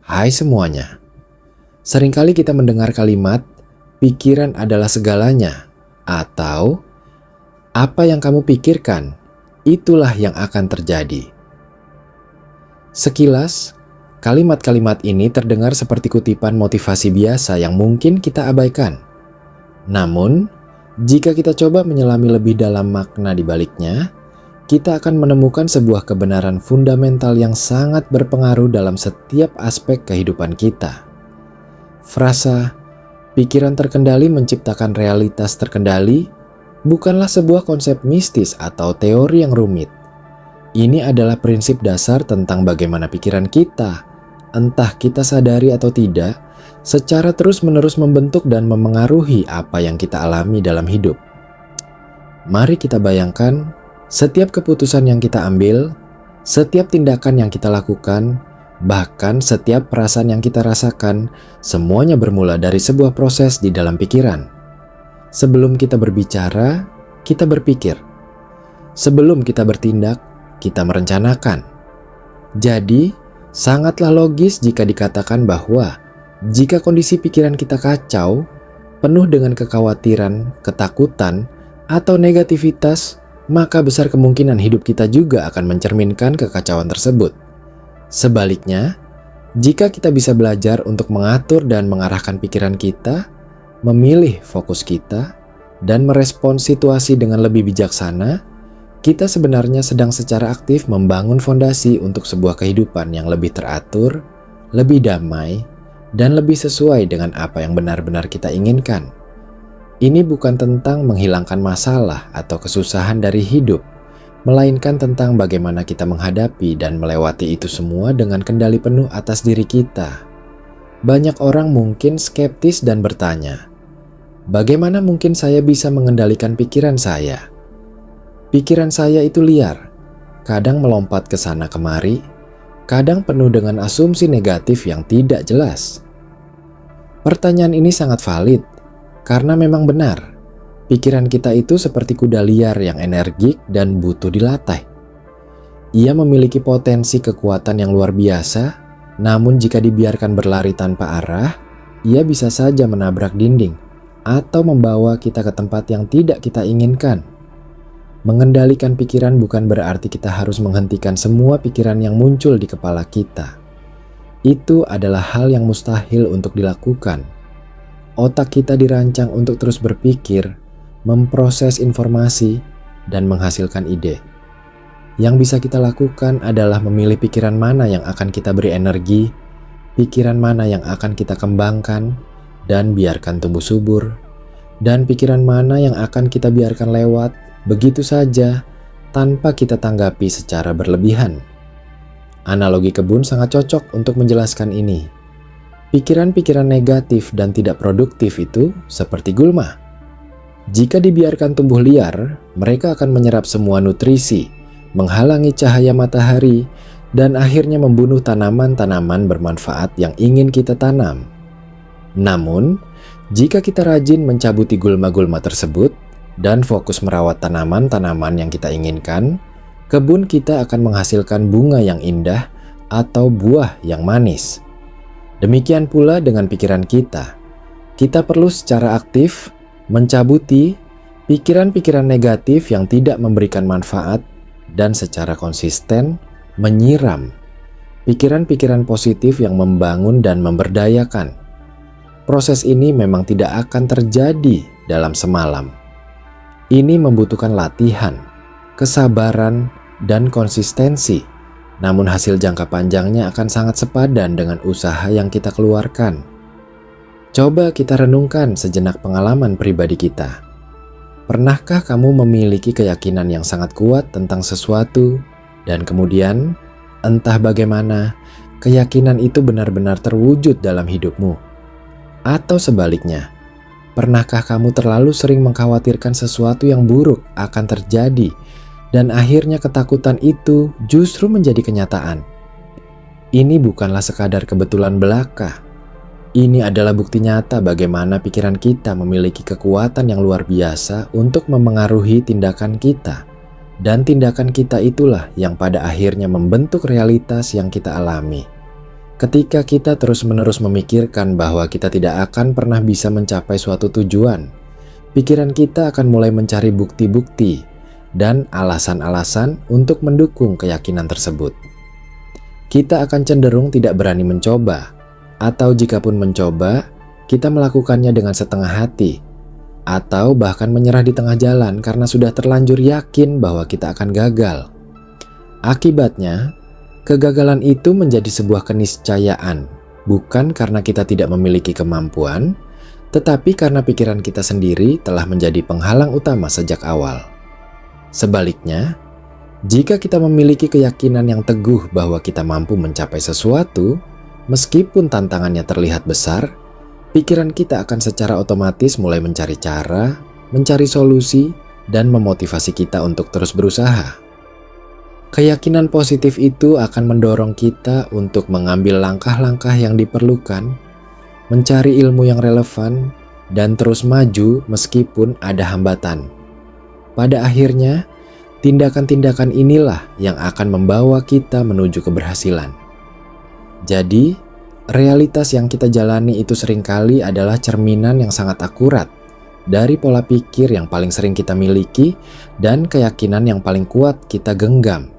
Hai semuanya. Seringkali kita mendengar kalimat, pikiran adalah segalanya, atau apa yang kamu pikirkan, itulah yang akan terjadi. Sekilas, kalimat-kalimat ini terdengar seperti kutipan motivasi biasa yang mungkin kita abaikan. Namun, jika kita coba menyelami lebih dalam makna di baliknya, kita akan menemukan sebuah kebenaran fundamental yang sangat berpengaruh dalam setiap aspek kehidupan kita. Frasa, pikiran terkendali menciptakan realitas terkendali, bukanlah sebuah konsep mistis atau teori yang rumit. Ini adalah prinsip dasar tentang bagaimana pikiran kita, entah kita sadari atau tidak, secara terus-menerus membentuk dan memengaruhi apa yang kita alami dalam hidup. Mari kita bayangkan, setiap keputusan yang kita ambil, setiap tindakan yang kita lakukan, bahkan setiap perasaan yang kita rasakan, semuanya bermula dari sebuah proses di dalam pikiran. Sebelum kita berbicara, kita berpikir. Sebelum kita bertindak, kita merencanakan. Jadi, sangatlah logis jika dikatakan bahwa jika kondisi pikiran kita kacau, penuh dengan kekhawatiran, ketakutan, atau negativitas, maka besar kemungkinan hidup kita juga akan mencerminkan kekacauan tersebut. Sebaliknya, jika kita bisa belajar untuk mengatur dan mengarahkan pikiran kita, memilih fokus kita, dan merespons situasi dengan lebih bijaksana, kita sebenarnya sedang secara aktif membangun fondasi untuk sebuah kehidupan yang lebih teratur, lebih damai, dan lebih sesuai dengan apa yang benar-benar kita inginkan. Ini bukan tentang menghilangkan masalah atau kesusahan dari hidup, melainkan tentang bagaimana kita menghadapi dan melewati itu semua dengan kendali penuh atas diri kita. Banyak orang mungkin skeptis dan bertanya, bagaimana mungkin saya bisa mengendalikan pikiran saya? Pikiran saya itu liar, kadang melompat ke sana kemari, kadang penuh dengan asumsi negatif yang tidak jelas. Pertanyaan ini sangat valid, karena memang benar, pikiran kita itu seperti kuda liar yang energik dan butuh dilatih. Ia memiliki potensi kekuatan yang luar biasa, namun jika dibiarkan berlari tanpa arah, ia bisa saja menabrak dinding atau membawa kita ke tempat yang tidak kita inginkan. Mengendalikan pikiran bukan berarti kita harus menghentikan semua pikiran yang muncul di kepala kita. Itu adalah hal yang mustahil untuk dilakukan. Otak kita dirancang untuk terus berpikir, memproses informasi, dan menghasilkan ide. Yang bisa kita lakukan adalah memilih pikiran mana yang akan kita beri energi, pikiran mana yang akan kita kembangkan, dan biarkan tumbuh subur, dan pikiran mana yang akan kita biarkan lewat begitu saja tanpa kita tanggapi secara berlebihan. Analogi kebun sangat cocok untuk menjelaskan ini. Pikiran-pikiran negatif dan tidak produktif itu seperti gulma. Jika dibiarkan tumbuh liar, mereka akan menyerap semua nutrisi, menghalangi cahaya matahari, dan akhirnya membunuh tanaman-tanaman bermanfaat yang ingin kita tanam. Namun, jika kita rajin mencabuti gulma-gulma tersebut dan fokus merawat tanaman-tanaman yang kita inginkan, kebun kita akan menghasilkan bunga yang indah atau buah yang manis. Demikian pula dengan pikiran kita. Kita perlu secara aktif mencabuti pikiran-pikiran negatif yang tidak memberikan manfaat dan secara konsisten menyiram pikiran-pikiran positif yang membangun dan memberdayakan. Proses ini memang tidak akan terjadi dalam semalam. Ini membutuhkan latihan, kesabaran, dan konsistensi. Namun hasil jangka panjangnya akan sangat sepadan dengan usaha yang kita keluarkan. Coba kita renungkan sejenak pengalaman pribadi kita. Pernahkah kamu memiliki keyakinan yang sangat kuat tentang sesuatu, dan kemudian, entah bagaimana, keyakinan itu benar-benar terwujud dalam hidupmu? Atau sebaliknya, pernahkah kamu terlalu sering mengkhawatirkan sesuatu yang buruk akan terjadi, dan akhirnya ketakutan itu justru menjadi kenyataan? Ini bukanlah sekadar kebetulan belaka. Ini adalah bukti nyata bagaimana pikiran kita memiliki kekuatan yang luar biasa untuk memengaruhi tindakan kita. Dan tindakan kita itulah yang pada akhirnya membentuk realitas yang kita alami. Ketika kita terus-menerus memikirkan bahwa kita tidak akan pernah bisa mencapai suatu tujuan, pikiran kita akan mulai mencari bukti-bukti dan alasan-alasan untuk mendukung keyakinan tersebut. Kita akan cenderung tidak berani mencoba, atau jikapun mencoba, kita melakukannya dengan setengah hati, atau bahkan menyerah di tengah jalan karena sudah terlanjur yakin bahwa kita akan gagal. Akibatnya, kegagalan itu menjadi sebuah keniscayaan, bukan karena kita tidak memiliki kemampuan, tetapi karena pikiran kita sendiri telah menjadi penghalang utama sejak awal. Sebaliknya, jika kita memiliki keyakinan yang teguh bahwa kita mampu mencapai sesuatu, meskipun tantangannya terlihat besar, pikiran kita akan secara otomatis mulai mencari cara, mencari solusi, dan memotivasi kita untuk terus berusaha. Keyakinan positif itu akan mendorong kita untuk mengambil langkah-langkah yang diperlukan, mencari ilmu yang relevan, dan terus maju meskipun ada hambatan. Pada akhirnya, tindakan-tindakan inilah yang akan membawa kita menuju keberhasilan. Jadi, realitas yang kita jalani itu seringkali adalah cerminan yang sangat akurat dari pola pikir yang paling sering kita miliki dan keyakinan yang paling kuat kita genggam.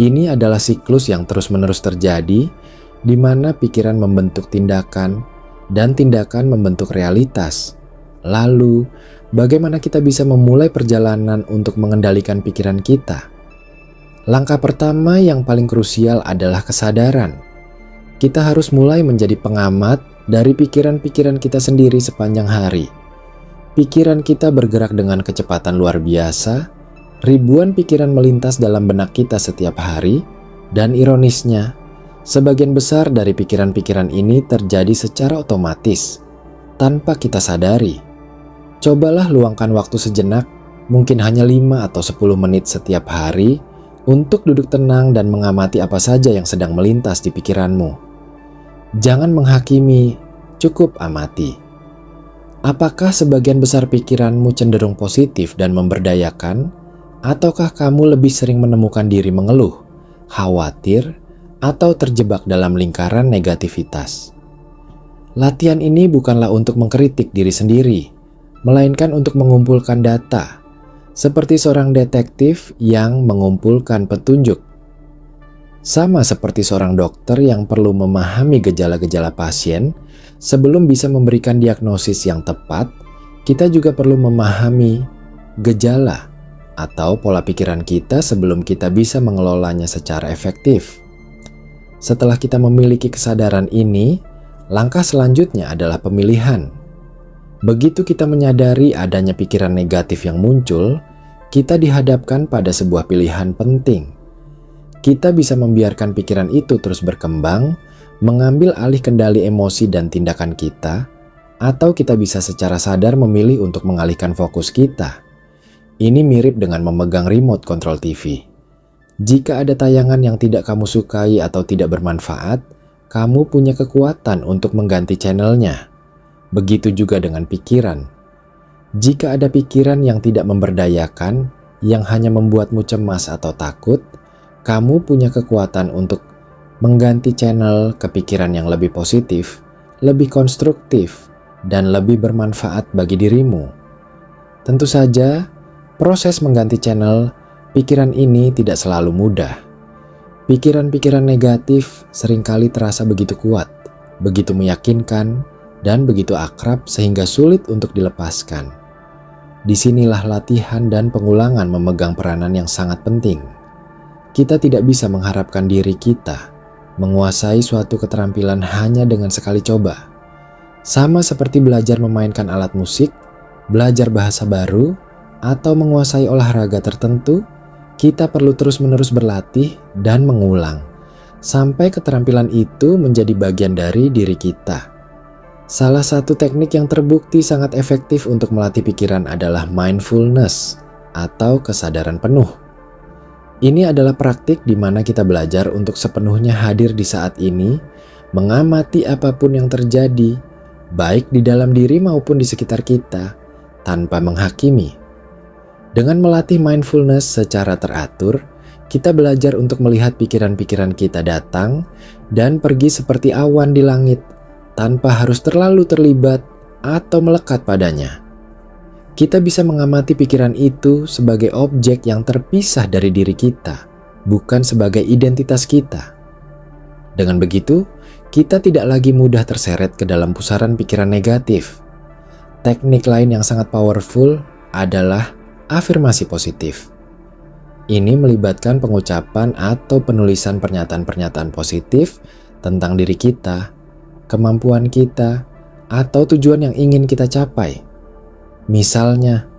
Ini adalah siklus yang terus-menerus terjadi, di mana pikiran membentuk tindakan dan tindakan membentuk realitas. Lalu, bagaimana kita bisa memulai perjalanan untuk mengendalikan pikiran kita? Langkah pertama yang paling krusial adalah kesadaran. Kita harus mulai menjadi pengamat dari pikiran-pikiran kita sendiri sepanjang hari. Pikiran kita bergerak dengan kecepatan luar biasa. Ribuan pikiran melintas dalam benak kita setiap hari, dan ironisnya, sebagian besar dari pikiran-pikiran ini terjadi secara otomatis, tanpa kita sadari. Cobalah luangkan waktu sejenak, mungkin hanya 5 atau 10 menit setiap hari, untuk duduk tenang dan mengamati apa saja yang sedang melintas di pikiranmu. Jangan menghakimi, cukup amati. Apakah sebagian besar pikiranmu cenderung positif dan memberdayakan? Ataukah kamu lebih sering menemukan diri mengeluh, khawatir, atau terjebak dalam lingkaran negativitas? Latihan ini bukanlah untuk mengkritik diri sendiri, melainkan untuk mengumpulkan data, seperti seorang detektif yang mengumpulkan petunjuk. Sama seperti seorang dokter yang perlu memahami gejala-gejala pasien sebelum bisa memberikan diagnosis yang tepat, kita juga perlu memahami gejala atau pola pikiran kita sebelum kita bisa mengelolanya secara efektif. Setelah kita memiliki kesadaran ini, langkah selanjutnya adalah pemilihan. Begitu kita menyadari adanya pikiran negatif yang muncul, kita dihadapkan pada sebuah pilihan penting. Kita bisa membiarkan pikiran itu terus berkembang, mengambil alih kendali emosi dan tindakan kita, atau kita bisa secara sadar memilih untuk mengalihkan fokus kita. Ini mirip dengan memegang remote control TV. Jika ada tayangan yang tidak kamu sukai atau tidak bermanfaat, kamu punya kekuatan untuk mengganti channelnya. Begitu juga dengan pikiran. Jika ada pikiran yang tidak memberdayakan, yang hanya membuatmu cemas atau takut, kamu punya kekuatan untuk mengganti channel ke pikiran yang lebih positif, lebih konstruktif, dan lebih bermanfaat bagi dirimu. Tentu saja, proses mengganti channel pikiran ini tidak selalu mudah. Pikiran-pikiran negatif seringkali terasa begitu kuat, begitu meyakinkan, dan begitu akrab sehingga sulit untuk dilepaskan. Disinilah latihan dan pengulangan memegang peranan yang sangat penting. Kita tidak bisa mengharapkan diri kita menguasai suatu keterampilan hanya dengan sekali coba. Sama seperti belajar memainkan alat musik, belajar bahasa baru, atau menguasai olahraga tertentu, kita perlu terus-menerus berlatih dan mengulang, sampai keterampilan itu menjadi bagian dari diri kita. Salah satu teknik yang terbukti sangat efektif untuk melatih pikiran adalah mindfulness, atau kesadaran penuh. Ini adalah praktik di mana kita belajar untuk sepenuhnya hadir di saat ini, mengamati apapun yang terjadi, baik di dalam diri maupun di sekitar kita, tanpa menghakimi. Dengan melatih mindfulness secara teratur, Kita belajar untuk melihat pikiran-pikiran kita datang dan pergi seperti awan di langit, tanpa harus terlalu terlibat atau melekat padanya. Kita bisa mengamati pikiran itu sebagai objek yang terpisah dari diri kita, bukan sebagai identitas kita. Dengan begitu, kita tidak lagi mudah terseret ke dalam pusaran pikiran negatif. Teknik lain yang sangat powerful adalah afirmasi positif. Ini melibatkan pengucapan atau penulisan pernyataan-pernyataan positif tentang diri kita, kemampuan kita, atau tujuan yang ingin kita capai. Misalnya,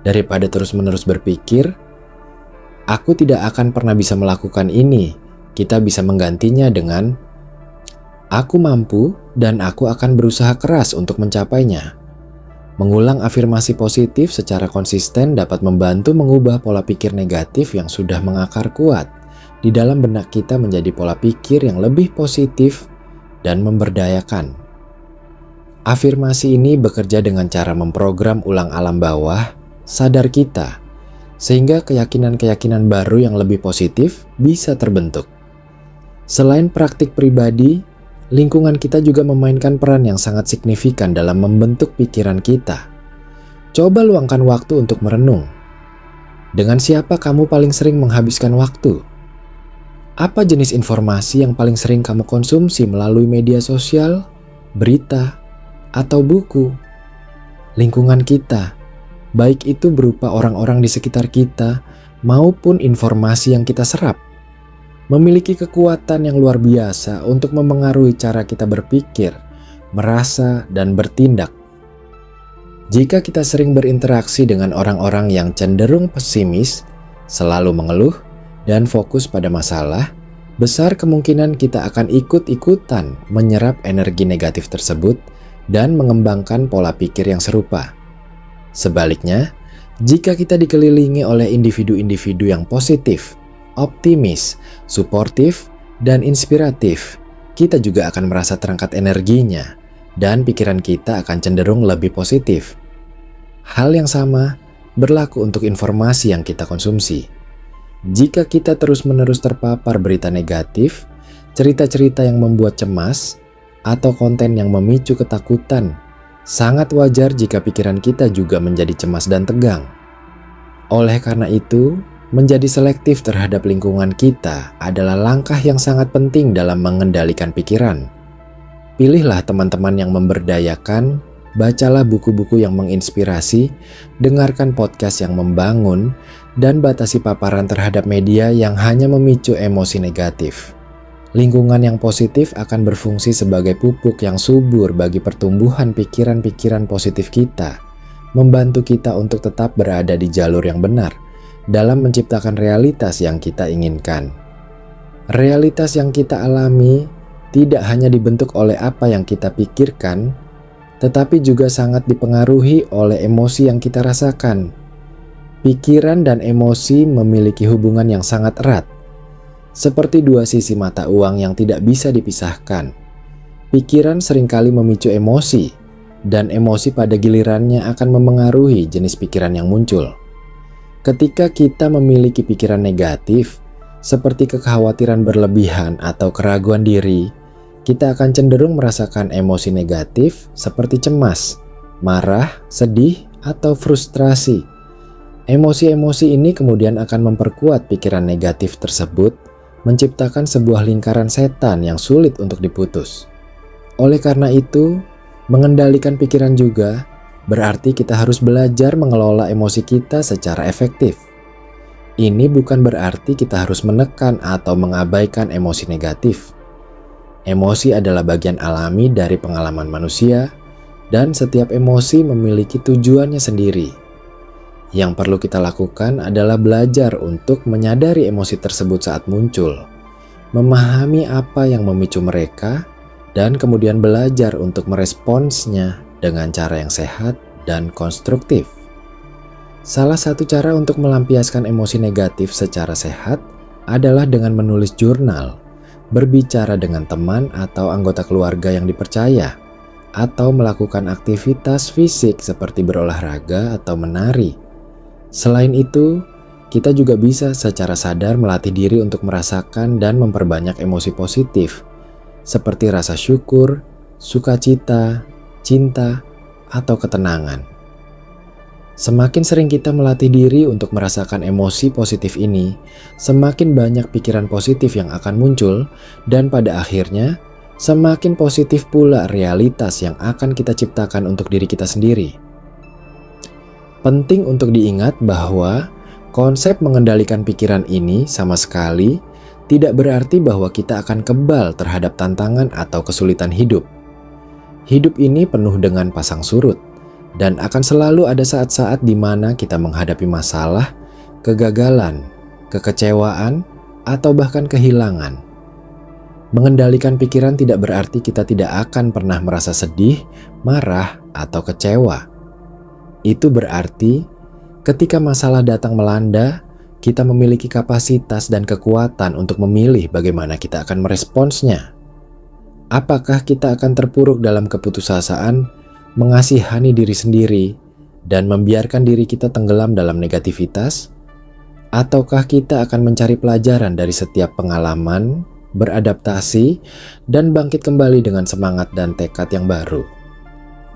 daripada terus-menerus berpikir, "Aku tidak akan pernah bisa melakukan ini," kita bisa menggantinya dengan, "Aku mampu dan aku akan berusaha keras untuk mencapainya." Mengulang afirmasi positif secara konsisten dapat membantu mengubah pola pikir negatif yang sudah mengakar kuat di dalam benak kita menjadi pola pikir yang lebih positif dan memberdayakan. Afirmasi ini bekerja dengan cara memprogram ulang alam bawah sadar kita, sehingga keyakinan-keyakinan baru yang lebih positif bisa terbentuk. Selain praktik pribadi, lingkungan kita juga memainkan peran yang sangat signifikan dalam membentuk pikiran kita. Coba luangkan waktu untuk merenung. Dengan siapa kamu paling sering menghabiskan waktu? Apa jenis informasi yang paling sering kamu konsumsi melalui media sosial, berita, atau buku? Lingkungan kita, baik itu berupa orang-orang di sekitar kita maupun informasi yang kita serap, memiliki kekuatan yang luar biasa untuk memengaruhi cara kita berpikir, merasa, dan bertindak. Jika kita sering berinteraksi dengan orang-orang yang cenderung pesimis, selalu mengeluh, dan fokus pada masalah, besar kemungkinan kita akan ikut-ikutan menyerap energi negatif tersebut dan mengembangkan pola pikir yang serupa. Sebaliknya, jika kita dikelilingi oleh individu-individu yang positif, optimis, suportif, dan inspiratif, kita juga akan merasa terangkat energinya dan pikiran kita akan cenderung lebih positif. Hal yang sama berlaku untuk informasi yang kita konsumsi. Jika kita terus-menerus terpapar berita negatif, cerita-cerita yang membuat cemas, atau konten yang memicu ketakutan, sangat wajar jika pikiran kita juga menjadi cemas dan tegang. Oleh karena itu, menjadi selektif terhadap lingkungan kita adalah langkah yang sangat penting dalam mengendalikan pikiran. Pilihlah teman-teman yang memberdayakan, bacalah buku-buku yang menginspirasi, dengarkan podcast yang membangun, dan batasi paparan terhadap media yang hanya memicu emosi negatif. Lingkungan yang positif akan berfungsi sebagai pupuk yang subur bagi pertumbuhan pikiran-pikiran positif kita, membantu kita untuk tetap berada di jalur yang benar dalam menciptakan realitas yang kita inginkan. Realitas yang kita alami tidak hanya dibentuk oleh apa yang kita pikirkan, tetapi juga sangat dipengaruhi oleh emosi yang kita rasakan. Pikiran dan emosi memiliki hubungan yang sangat erat, seperti dua sisi mata uang yang tidak bisa dipisahkan. Pikiran seringkali memicu emosi, dan emosi pada gilirannya akan memengaruhi jenis pikiran yang muncul. Ketika kita memiliki pikiran negatif, seperti kekhawatiran berlebihan atau keraguan diri, kita akan cenderung merasakan emosi negatif seperti cemas, marah, sedih, atau frustrasi. Emosi-emosi ini kemudian akan memperkuat pikiran negatif tersebut, menciptakan sebuah lingkaran setan yang sulit untuk diputus. Oleh karena itu, mengendalikan pikiran juga berarti kita harus belajar mengelola emosi kita secara efektif. Ini bukan berarti kita harus menekan atau mengabaikan emosi negatif. Emosi adalah bagian alami dari pengalaman manusia, dan setiap emosi memiliki tujuannya sendiri. Yang perlu kita lakukan adalah belajar untuk menyadari emosi tersebut saat muncul, memahami apa yang memicu mereka, dan kemudian belajar untuk meresponsnya dengan cara yang sehat dan konstruktif. Salah satu cara untuk melampiaskan emosi negatif secara sehat adalah dengan menulis jurnal, berbicara dengan teman atau anggota keluarga yang dipercaya, atau melakukan aktivitas fisik seperti berolahraga atau menari. Selain itu, kita juga bisa secara sadar melatih diri untuk merasakan dan memperbanyak emosi positif, seperti rasa syukur, sukacita, cinta, atau ketenangan. Semakin sering kita melatih diri untuk merasakan emosi positif ini, semakin banyak pikiran positif yang akan muncul, dan pada akhirnya, semakin positif pula realitas yang akan kita ciptakan untuk diri kita sendiri. Penting untuk diingat bahwa konsep mengendalikan pikiran ini sama sekali tidak berarti bahwa kita akan kebal terhadap tantangan atau kesulitan hidup. Hidup ini penuh dengan pasang surut, dan akan selalu ada saat-saat di mana kita menghadapi masalah, kegagalan, kekecewaan, atau bahkan kehilangan. Mengendalikan pikiran tidak berarti kita tidak akan pernah merasa sedih, marah, atau kecewa. Itu berarti ketika masalah datang melanda, kita memiliki kapasitas dan kekuatan untuk memilih bagaimana kita akan meresponsnya. Apakah kita akan terpuruk dalam keputusasaan, mengasihani diri sendiri, dan membiarkan diri kita tenggelam dalam negativitas? Ataukah kita akan mencari pelajaran dari setiap pengalaman, beradaptasi, dan bangkit kembali dengan semangat dan tekad yang baru?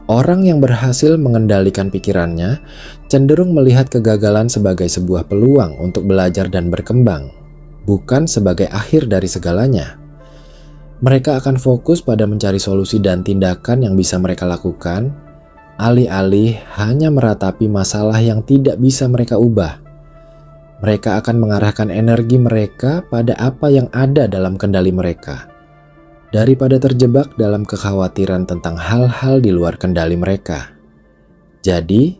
Orang yang berhasil mengendalikan pikirannya cenderung melihat kegagalan sebagai sebuah peluang untuk belajar dan berkembang, bukan sebagai akhir dari segalanya. Mereka akan fokus pada mencari solusi dan tindakan yang bisa mereka lakukan, alih-alih hanya meratapi masalah yang tidak bisa mereka ubah. Mereka akan mengarahkan energi mereka pada apa yang ada dalam kendali mereka, daripada terjebak dalam kekhawatiran tentang hal-hal di luar kendali mereka. Jadi,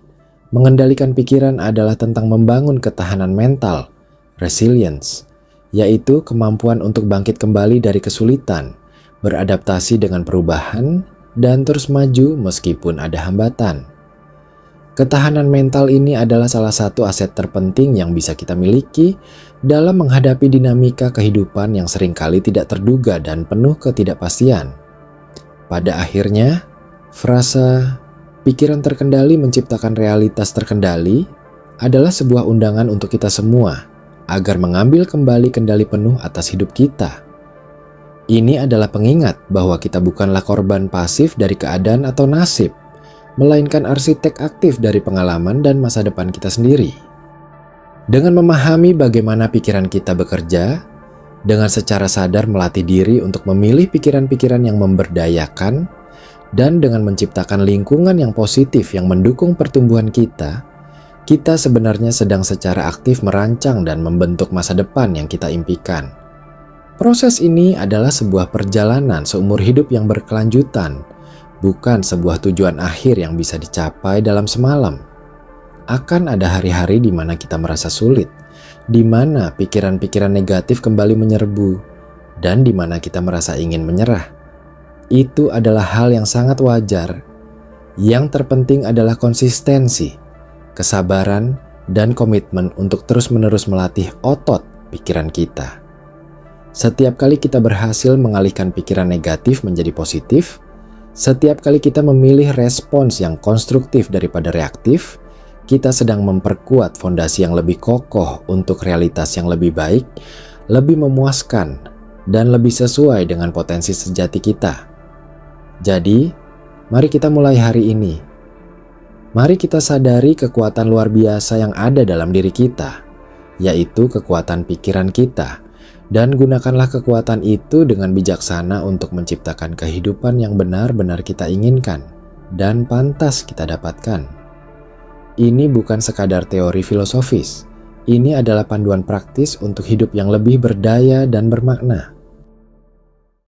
mengendalikan pikiran adalah tentang membangun ketahanan mental, resilience, yaitu kemampuan untuk bangkit kembali dari kesulitan, beradaptasi dengan perubahan, dan terus maju meskipun ada hambatan. Ketahanan mental ini adalah salah satu aset terpenting yang bisa kita miliki dalam menghadapi dinamika kehidupan yang seringkali tidak terduga dan penuh ketidakpastian. Pada akhirnya, frasa "pikiran terkendali menciptakan realitas terkendali" adalah sebuah undangan untuk kita semua agar mengambil kembali kendali penuh atas hidup kita. Ini adalah pengingat bahwa kita bukanlah korban pasif dari keadaan atau nasib, melainkan arsitek aktif dari pengalaman dan masa depan kita sendiri. Dengan memahami bagaimana pikiran kita bekerja, dengan secara sadar melatih diri untuk memilih pikiran-pikiran yang memberdayakan, dan dengan menciptakan lingkungan yang positif yang mendukung pertumbuhan kita sebenarnya sedang secara aktif merancang dan membentuk masa depan yang kita impikan. Proses ini adalah sebuah perjalanan seumur hidup yang berkelanjutan, bukan sebuah tujuan akhir yang bisa dicapai dalam semalam. Akan ada hari-hari di mana kita merasa sulit, di mana pikiran-pikiran negatif kembali menyerbu, dan di mana kita merasa ingin menyerah. Itu adalah hal yang sangat wajar. Yang terpenting adalah konsistensi, kesabaran, dan komitmen untuk terus-menerus melatih otot pikiran kita. Setiap kali kita berhasil mengalihkan pikiran negatif menjadi positif, setiap kali kita memilih respons yang konstruktif daripada reaktif, kita sedang memperkuat fondasi yang lebih kokoh untuk realitas yang lebih baik, lebih memuaskan, dan lebih sesuai dengan potensi sejati kita. Jadi, mari kita mulai hari ini. Mari kita sadari kekuatan luar biasa yang ada dalam diri kita, yaitu kekuatan pikiran kita. Dan gunakanlah kekuatan itu dengan bijaksana untuk menciptakan kehidupan yang benar-benar kita inginkan dan pantas kita dapatkan. Ini bukan sekadar teori filosofis, ini adalah panduan praktis untuk hidup yang lebih berdaya dan bermakna.